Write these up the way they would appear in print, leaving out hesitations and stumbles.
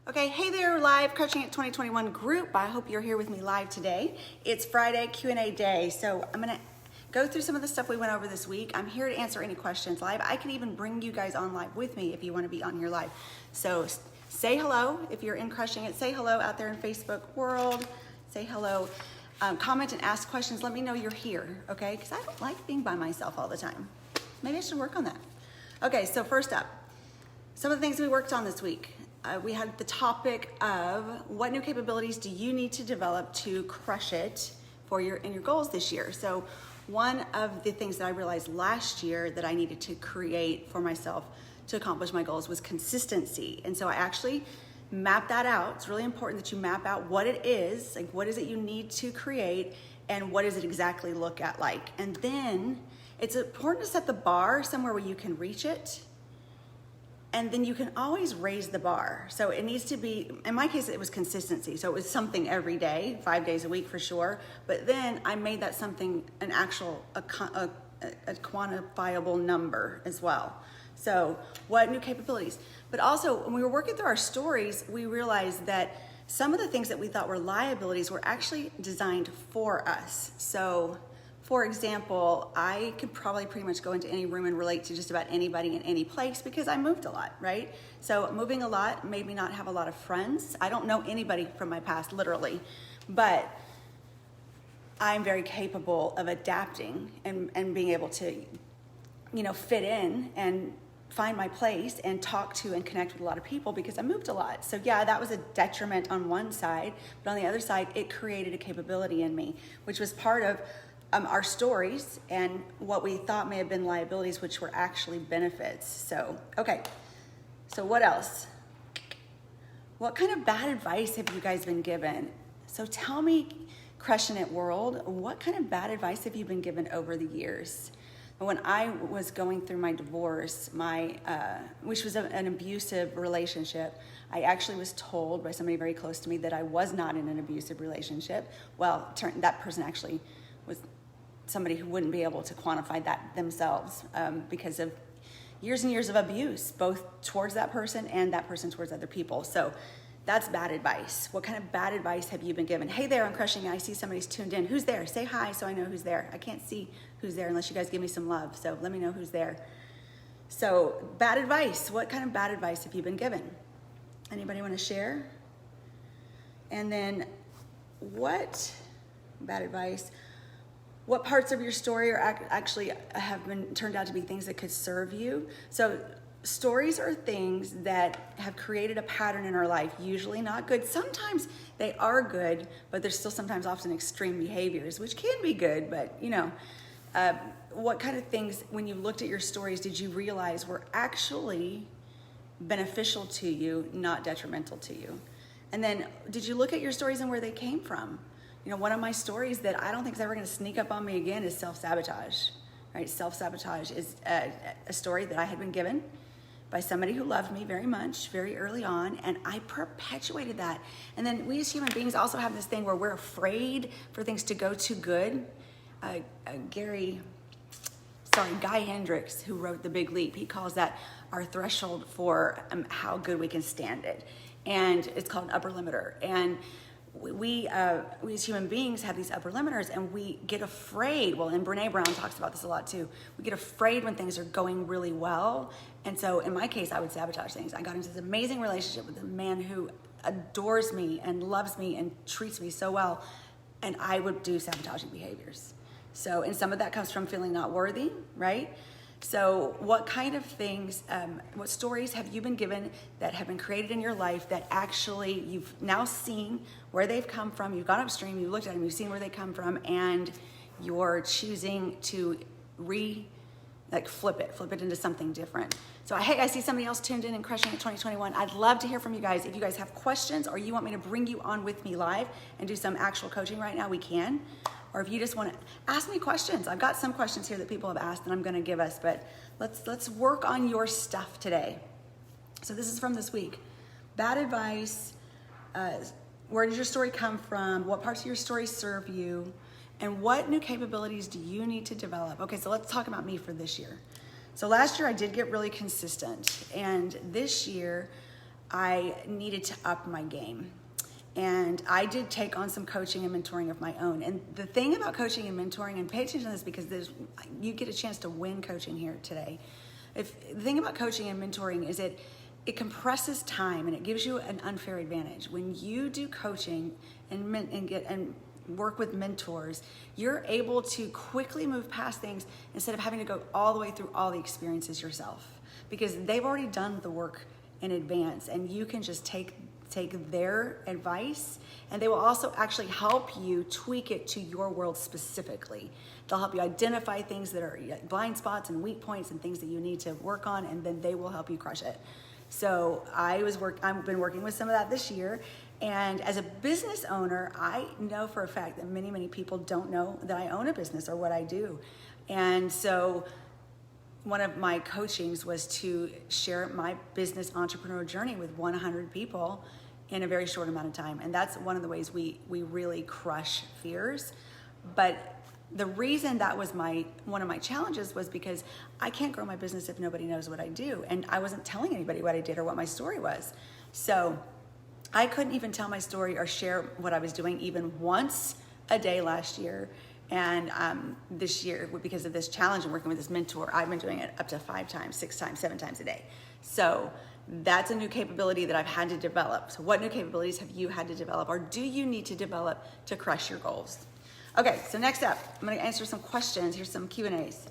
Okay, hey there, live Crushing It 2021 group. I hope you're here with me live today. It's Friday Q&A day, so I'm gonna go through some of the stuff we went over this week. I'm here to answer any questions live. I can even bring you guys on live with me if you wanna be on here live. So say hello if you're in Crushing It. Say hello out there in Facebook world. Say hello. Comment and ask questions. Let me know you're here, okay? Because I don't like being by myself all the time. Maybe I should work on that. Okay, so first up, some of the things we worked on this week. We had the topic of what new capabilities do you need to develop to crush it for your goals this year. So one of the things that I realized last year that I needed to create for myself to accomplish my goals was consistency. And so I actually mapped that out. It's really important that you map out what it is, like what is it you need to create and what does it exactly look at like. And then it's important to set the bar somewhere where you can reach it. And then you can always raise the bar. So it needs to be, in my case, it was consistency. So it was something every day, 5 days a week for sure. But then I made that something, an actual, a quantifiable number as well. So what new capabilities? But also when we were working through our stories, we realized that some of the things that we thought were liabilities were actually designed for us. So for example, I could probably pretty much go into any room and relate to just about anybody in any place because I moved a lot, right? So moving a lot made me not have a lot of friends. I don't know anybody from my past, literally, but I'm very capable of adapting and being able to, fit in and find my place and talk to and connect with a lot of people because I moved a lot. So yeah, that was a detriment on one side, but on the other side, it created a capability in me, which was part of our stories and what we thought may have been liabilities, which were actually benefits. So, okay. So what else? What kind of bad advice have you guys been given? So tell me, Crushing It world, what kind of bad advice have you been given over the years? When I was going through my divorce, which was an abusive relationship, I actually was told by somebody very close to me that I was not in an abusive relationship. Well, that person actually was somebody who wouldn't be able to quantify that themselves because of years and years of abuse, both towards that person and that person towards other people. So that's bad advice. What kind of bad advice have you been given? Hey there, I'm Crushing It. I see somebody's tuned in. Who's there? Say hi so I know who's there. I can't see who's there unless you guys give me some love. So let me know who's there. So bad advice. What kind of bad advice have you been given? Anybody want to share? And then what bad advice? What parts of your story are actually have been turned out to be things that could serve you? So stories are things that have created a pattern in our life, usually not good. Sometimes they are good, but there's still sometimes often extreme behaviors, which can be good, but what kind of things, when you looked at your stories, did you realize were actually beneficial to you, not detrimental to you? And then did you look at your stories and where they came from? One of my stories that I don't think is ever going to sneak up on me again is self-sabotage, right? Self-sabotage is a story that I had been given by somebody who loved me very much, very early on, and I perpetuated that. And then we as human beings also have this thing where we're afraid for things to go too good. Guy Hendricks, who wrote The Big Leap, he calls that our threshold for how good we can stand it. And it's called an upper limiter. And we as human beings have these upper limiters and we get afraid. Well, and Brene Brown talks about this a lot too. We get afraid when things are going really well. And so in my case, I would sabotage things. I got into this amazing relationship with a man who adores me and loves me and treats me so well. And I would do sabotaging behaviors. So, and some of that comes from feeling not worthy, right? So what kind of things, what stories have you been given that have been created in your life that actually you've now seen where they've come from, you've gone upstream, you've looked at them, you've seen where they come from, and you're choosing to flip it into something different. So hey, I see somebody else tuned in and Crushing It 2021. I'd love to hear from you guys. If you guys have questions or you want me to bring you on with me live and do some actual coaching right now, we can. Or if you just want to ask me questions. I've got some questions here that people have asked that I'm going to give us, but let's work on your stuff today. So this is from this week. Bad advice. Where does your story come from? What parts of your story serve you? And what new capabilities do you need to develop? Okay, so let's talk about me for this year. So last year I did get really consistent, and this year I needed to up my game. And I did take on some coaching and mentoring of my own. And the thing about coaching and mentoring, and pay attention to this because you get a chance to win coaching here today. The thing about coaching and mentoring is it compresses time and it gives you an unfair advantage. When you do coaching and work with mentors, you're able to quickly move past things instead of having to go all the way through all the experiences yourself, because they've already done the work in advance, and you can just take their advice, and they will also actually help you tweak it to your world specifically. They'll help you identify things that are blind spots and weak points and things that you need to work on, and then they will help you crush it. So I've been working with some of that this year. And as a business owner, I know for a fact that many, many people don't know that I own a business or what I do. And so one of my coachings was to share my business entrepreneur journey with 100 people in a very short amount of time. And that's one of the ways we really crush fears. But the reason that was one of my challenges was because I can't grow my business if nobody knows what I do. And I wasn't telling anybody what I did or what my story was. So I couldn't even tell my story or share what I was doing even once a day last year. And this year, because of this challenge and working with this mentor, I've been doing it up to 5 times, 6 times, 7 times a day. So that's a new capability that I've had to develop. So what new capabilities have you had to develop, or do you need to develop to crush your goals? Okay, so next up, I'm gonna answer some questions. Here's some Q&As.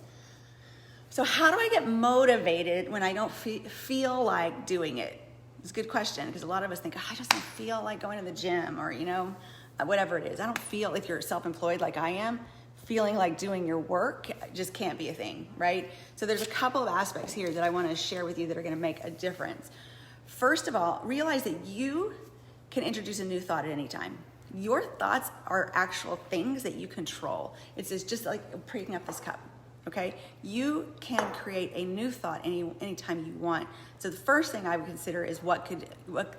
So how do I get motivated when I don't feel like doing it? It's a good question, because a lot of us think, I just don't feel like going to the gym, or whatever it is. I don't feel, if you're self-employed like I am, feeling like doing your work just can't be a thing, right? So there's a couple of aspects here that I want to share with you that are going to make a difference. First of all, realize that you can introduce a new thought at any time. Your thoughts are actual things that you control. It's just like picking up this cup, okay? You can create a new thought anytime you want. So the first thing I would consider is what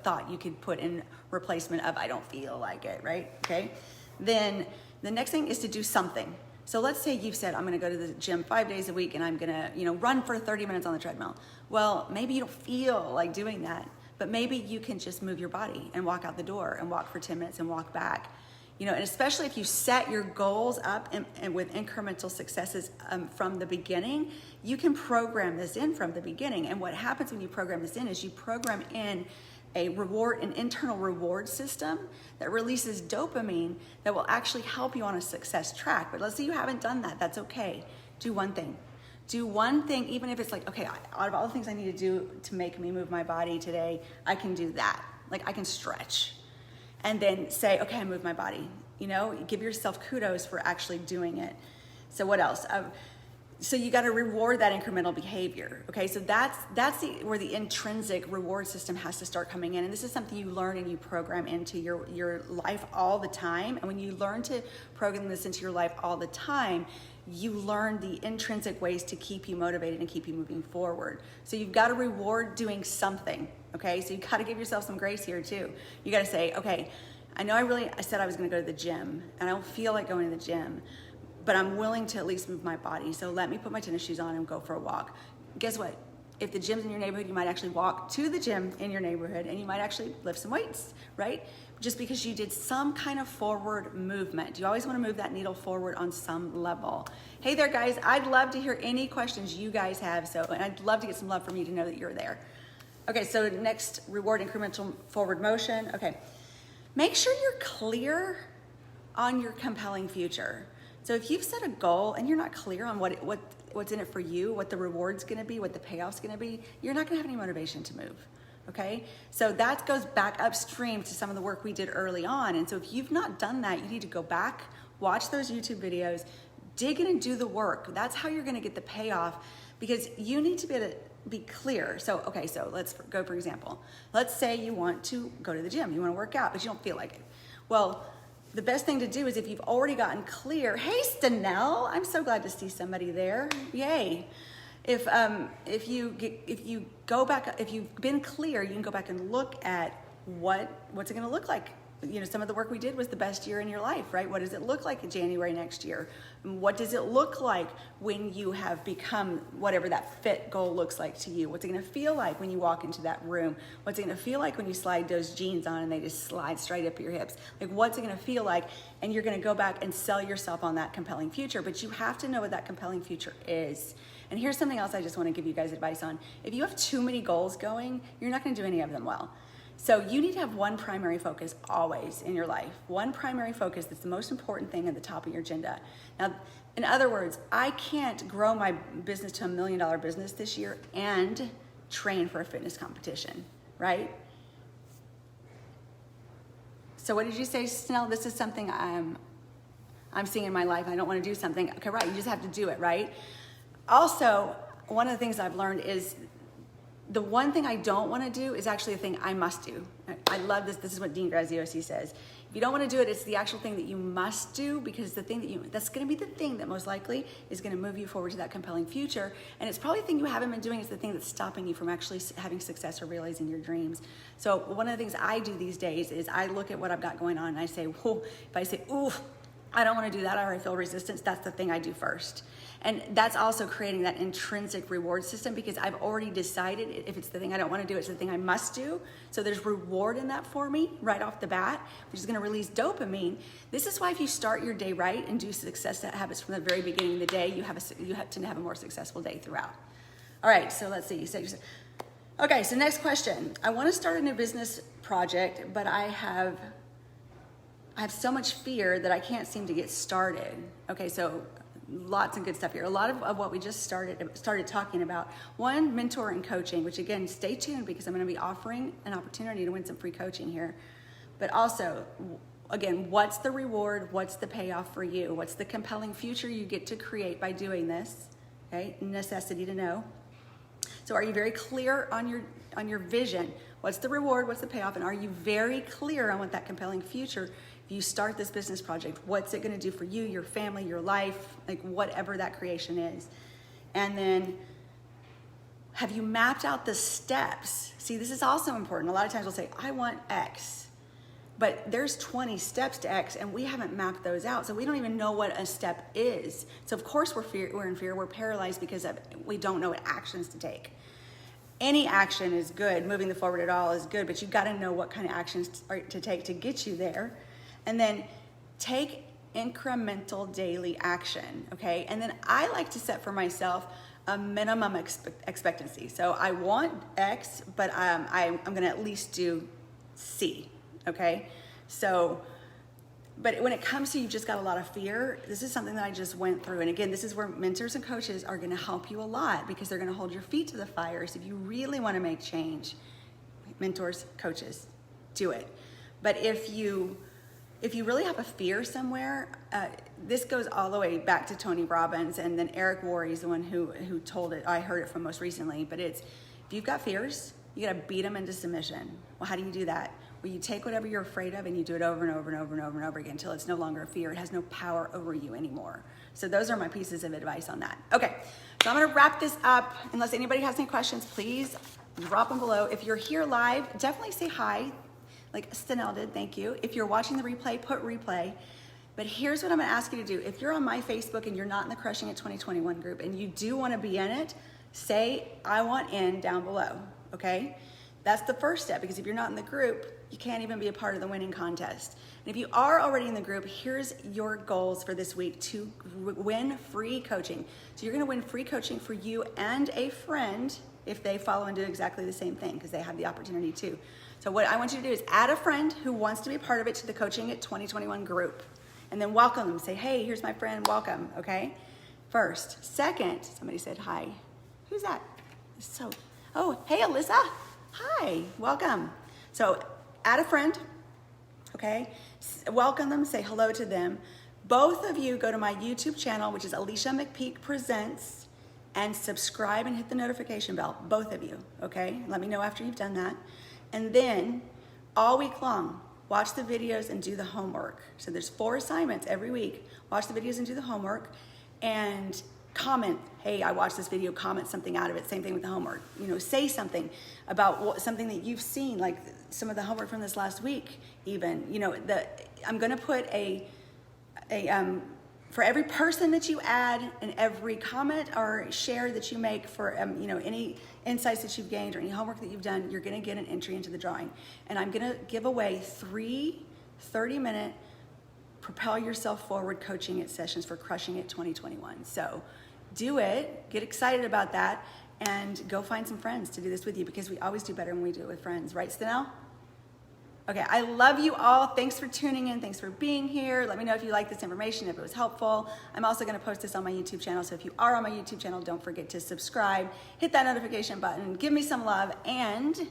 thought you could put in replacement of I don't feel like it, right? Okay. Then the next thing is to do something. So let's say you've said, I'm gonna go to the gym 5 days a week and I'm gonna, run for 30 minutes on the treadmill. Well, maybe you don't feel like doing that, but maybe you can just move your body and walk out the door and walk for 10 minutes and walk back. And especially if you set your goals up and with incremental successes from the beginning, you can program this in from the beginning. And what happens when you program this in is you program in an internal reward system that releases dopamine that will actually help you on a success track. But let's say you haven't done that. That's okay. Do one thing. Do one thing, even if it's like, okay, out of all the things I need to do to make me move my body today, I can do that. Like I can stretch. And then say, okay, I moved my body. Give yourself kudos for actually doing it. So what else? So you got to reward that incremental behavior. Okay, so that's where the intrinsic reward system has to start coming in. And this is something you learn and you program into your life all the time. And when you learn to program this into your life all the time, you learn the intrinsic ways to keep you motivated and keep you moving forward. So you've got to reward doing something. Okay, so you got to give yourself some grace here too. You got to say, okay, I know I said I was going to go to the gym, and I don't feel like going to the gym, but I'm willing to at least move my body. So let me put my tennis shoes on and go for a walk. Guess what? If the gym's in your neighborhood, you might actually walk to the gym in your neighborhood, and you might actually lift some weights, right? Just because you did some kind of forward movement. You always want to move that needle forward on some level. Hey there, guys. I'd love to hear any questions you guys have. And I'd love to get some love from you to know that you're there. Okay, so next, reward incremental forward motion. Okay, make sure you're clear on your compelling future. So if you've set a goal and you're not clear on what's in it for you, what the reward's gonna be, what the payoff's gonna be, you're not gonna have any motivation to move, okay? So that goes back upstream to some of the work we did early on. And so if you've not done that, you need to go back, watch those YouTube videos, dig in and do the work. That's how you're gonna get the payoff, because you need to be able to be clear. So, okay, so let's go, for example. Let's say you want to go to the gym, you wanna work out, but you don't feel like it. Well, the best thing to do is if you've already gotten clear. Hey, Stanell, I'm so glad to see somebody there. Yay. If you've been clear, you can go back and look at what's it gonna look like some of the work we did was the best year in your life, right? What does it look like in January next year? What does it look like when you have become whatever that fit goal looks like to you? What's it gonna feel like when you walk into that room? What's it gonna feel like when you slide those jeans on and they just slide straight up your hips? Like, what's it gonna feel like? And you're gonna go back and sell yourself on that compelling future, but you have to know what that compelling future is. And here's something else I just wanna give you guys advice on. If you have too many goals going, you're not gonna do any of them well. So you need to have one primary focus always in your life. One primary focus that's the most important thing at the top of your agenda. Now, in other words, I can't grow my business to $1 million business this year and train for a fitness competition, right? So what did you say, Snell? This is something I'm seeing in my life. I don't want to do something. Okay, right, you just have to do it, right? Also, one of the things I've learned is the one thing I don't want to do is actually a thing I must do. I love this. This is what Dean Graziosi says. If you don't want to do it, it's the actual thing that you must do, because the thing that's going to be the thing that most likely is going to move you forward to that compelling future. And it's probably the thing you haven't been doing. It's the thing that's stopping you from actually having success or realizing your dreams. So one of the things I do these days is I look at what I've got going on and I say, whoa, if I say, ooh, I don't want to do that, or I feel resistance, that's the thing I do first. And that's also creating that intrinsic reward system, because I've already decided if it's the thing I don't want to do, it's the thing I must do. So there's reward in that for me right off the bat, which is going to release dopamine. This is why if you start your day right and do success habits from the very beginning of the day, you have to have a more successful day throughout. All right, so let's see. Okay, so next question. I want to start a new business project, but I have so much fear that I can't seem to get started. Okay, so lots of good stuff here. A lot of what we just started talking about. One, mentor and coaching, which again, stay tuned, because I'm going to be offering an opportunity to win some free coaching here. But also, again, what's the reward? What's the payoff for you? What's the compelling future you get to create by doing this? Okay, necessity to know. So are you very clear on your vision? What's the reward? What's the payoff? And are you very clear on what that compelling future, if you start this business project, what's it going to do for you, your family, your life, like whatever that creation is? And then, have you mapped out the steps? See, this is also important. A lot of times we'll say, I want X, but there's 20 steps to X, and we haven't mapped those out, so we don't even know what a step is. So of course we're in fear, we're paralyzed because we don't know what actions to take. Any action is good, moving the forward at all is good, but you've got to know what kind of actions to take to get you there. And then take incremental daily action, okay? And then I like to set for myself a minimum expectancy. So I want X, but I'm gonna at least do C, okay? So, but when it comes to you've just got a lot of fear, this is something that I just went through. And again, this is where mentors and coaches are gonna help you a lot, because they're gonna hold your feet to the fire. So if you really wanna make change, mentors, coaches, do it. But if you really have a fear somewhere, this goes all the way back to Tony Robbins, and then Eric Worre is the one who told it. I heard it from most recently, but it's, if you've got fears, you gotta beat them into submission. Well, how do you do that? Well, you take whatever you're afraid of and you do it over and over and over and over and over again until it's no longer a fear. It has no power over you anymore. So those are my pieces of advice on that. Okay, so I'm gonna wrap this up. Unless anybody has any questions, please drop them below. If you're here live, definitely say hi, like Stenell did, thank you. If you're watching the replay, put replay. But here's what I'm gonna ask you to do. If you're on my Facebook and you're not in the Crushing It 2021 group and you do wanna be in it, say, I want in down below, okay? That's the first step, because if you're not in the group, you can't even be a part of the winning contest. And if you are already in the group, here's your goals for this week to win free coaching. So you're gonna win free coaching for you and a friend if they follow and do exactly the same thing, because they have the opportunity too. So what I want you to do is add a friend who wants to be a part of it to the Coaching It 2021 group. And then welcome them. Say, hey, here's my friend, welcome, okay? First. Second, somebody said hi. Who's that? Oh, hey, Alyssa. Hi, welcome. So add a friend, okay? Welcome them, say hello to them. Both of you go to my YouTube channel, which is Alicia McPeak Presents, and subscribe and hit the notification bell, both of you, okay? Let me know after you've done that. And then all week long, watch the videos and do the homework. So there's 4 assignments every week. Watch the videos and do the homework, and comment, hey, I watched this video, comment something out of it. Same thing with the homework. You know, say something about something that you've seen, like some of the homework from this last week even. You know, I'm gonna put for every person that you add and every comment or share that you make for you know, any insights that you've gained or any homework that you've done, you're gonna get an entry into the drawing. And I'm gonna give away 3 30-minute propel yourself forward coaching sessions for Crushing It 2021. So do it, get excited about that, and go find some friends to do this with you, because we always do better when we do it with friends, right, Stanell? Okay, I love you all. Thanks for tuning in. Thanks for being here. Let me know if you like this information, if it was helpful. I'm also gonna post this on my YouTube channel, so if you are on my YouTube channel, don't forget to subscribe, hit that notification button, give me some love, and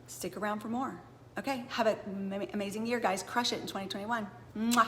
stick around for more. Okay, have an amazing year, guys. Crush it in 2021. Mwah.